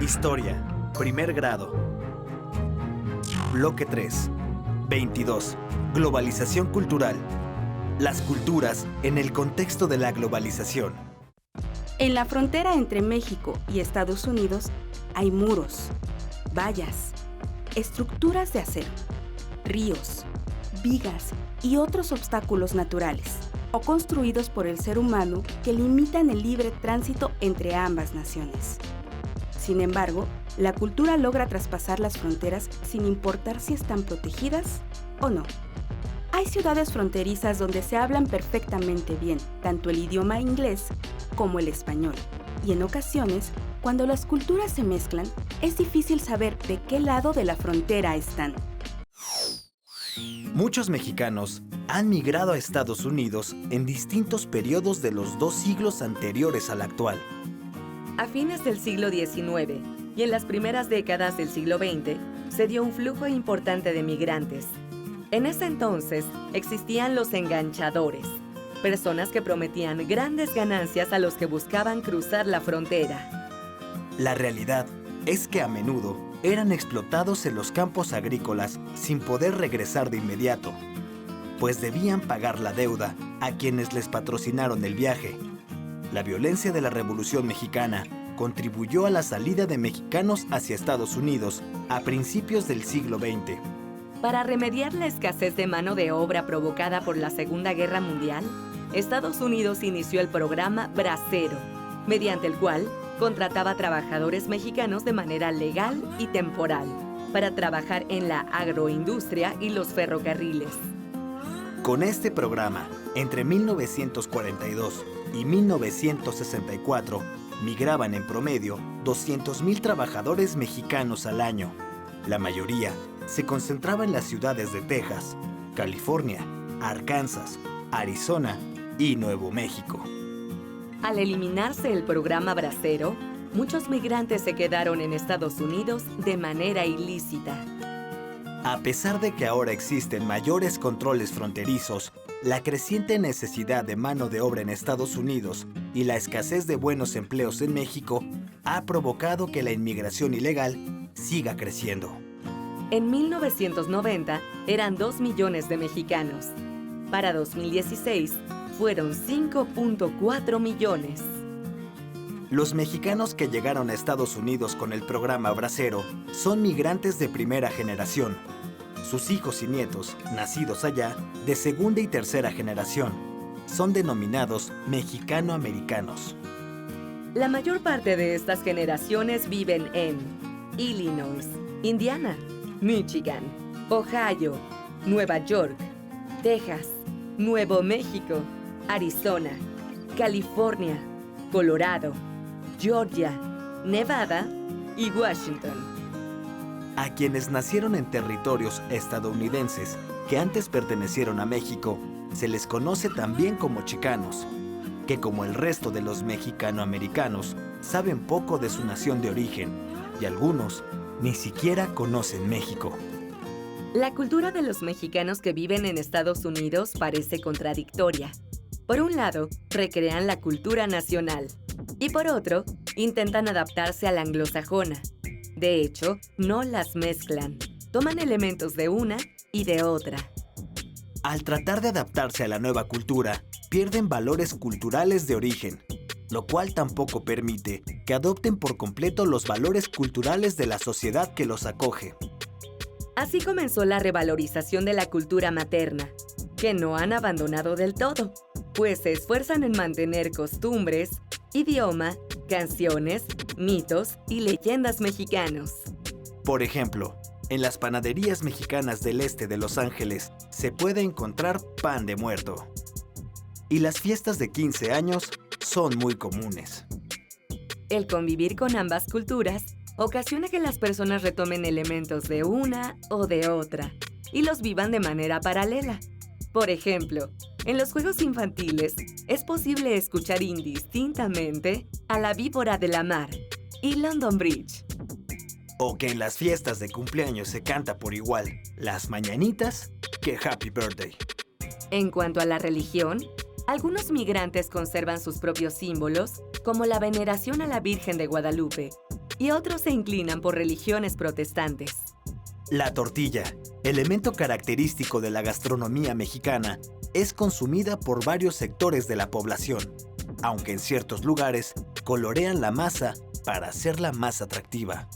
Historia, primer grado. Bloque 3. 22. Globalización cultural. Las culturas en el contexto de la globalización. En la frontera entre México y Estados Unidos hay muros, vallas, estructuras de acero, ríos, vigas y otros obstáculos naturales o construidos por el ser humano que limitan el libre tránsito entre ambas naciones. Sin embargo, la cultura logra traspasar las fronteras sin importar si están protegidas o no. Hay ciudades fronterizas donde se hablan perfectamente bien tanto el idioma inglés como el español, y en ocasiones, cuando las culturas se mezclan, es difícil saber de qué lado de la frontera están. Muchos mexicanos han migrado a Estados Unidos en distintos periodos de los 2 siglos anteriores al actual. A fines del siglo XIX y en las primeras décadas del siglo XX se dio un flujo importante de migrantes. En ese entonces existían los enganchadores, personas que prometían grandes ganancias a los que buscaban cruzar la frontera. La realidad es que a menudo eran explotados en los campos agrícolas sin poder regresar de inmediato, pues debían pagar la deuda a quienes les patrocinaron el viaje. La violencia de la Revolución Mexicana contribuyó a la salida de mexicanos hacia Estados Unidos a principios del siglo XX. Para remediar la escasez de mano de obra provocada por la Segunda Guerra Mundial, Estados Unidos inició el programa Bracero, mediante el cual contrataba trabajadores mexicanos de manera legal y temporal para trabajar en la agroindustria y los ferrocarriles. Con este programa, entre 1942 y 1964, migraban en promedio 200,000 trabajadores mexicanos al año. La mayoría se concentraba en las ciudades de Texas, California, Arkansas, Arizona y Nuevo México. Al eliminarse el programa Bracero, muchos migrantes se quedaron en Estados Unidos de manera ilícita. A pesar de que ahora existen mayores controles fronterizos, la creciente necesidad de mano de obra en Estados Unidos y la escasez de buenos empleos en México ha provocado que la inmigración ilegal siga creciendo. En 1990 eran 2 millones de mexicanos. Para 2016 fueron 5.4 millones. Los mexicanos que llegaron a Estados Unidos con el programa Bracero son migrantes de primera generación. Sus hijos y nietos, nacidos allá, de segunda y tercera generación, son denominados mexicano-americanos. La mayor parte de estas generaciones viven en Illinois, Indiana, Michigan, Ohio, Nueva York, Texas, Nuevo México, Arizona, California, Colorado, Georgia, Nevada y Washington. A quienes nacieron en territorios estadounidenses que antes pertenecieron a México, se les conoce también como chicanos, que como el resto de los mexicanoamericanos, saben poco de su nación de origen y algunos ni siquiera conocen México. La cultura de los mexicanos que viven en Estados Unidos parece contradictoria. Por un lado, recrean la cultura nacional y por otro, intentan adaptarse a la anglosajona. De hecho, no las mezclan. Toman elementos de una y de otra. Al tratar de adaptarse a la nueva cultura, pierden valores culturales de origen, lo cual tampoco permite que adopten por completo los valores culturales de la sociedad que los acoge. Así comenzó la revalorización de la cultura materna, que no han abandonado del todo, pues se esfuerzan en mantener costumbres, idioma, canciones, mitos y leyendas mexicanos. Por ejemplo, en las panaderías mexicanas del este de Los Ángeles se puede encontrar pan de muerto. Y las fiestas de 15 años son muy comunes. El convivir con ambas culturas ocasiona que las personas retomen elementos de una o de otra y los vivan de manera paralela. Por ejemplo, en los juegos infantiles es posible escuchar indistintamente a la víbora de la mar y London Bridge. O que en las fiestas de cumpleaños se canta por igual las mañanitas que Happy Birthday. En cuanto a la religión, algunos migrantes conservan sus propios símbolos, como la veneración a la Virgen de Guadalupe, y otros se inclinan por religiones protestantes. La tortilla, elemento característico de la gastronomía mexicana, es consumida por varios sectores de la población, aunque en ciertos lugares colorean la masa para hacerla más atractiva.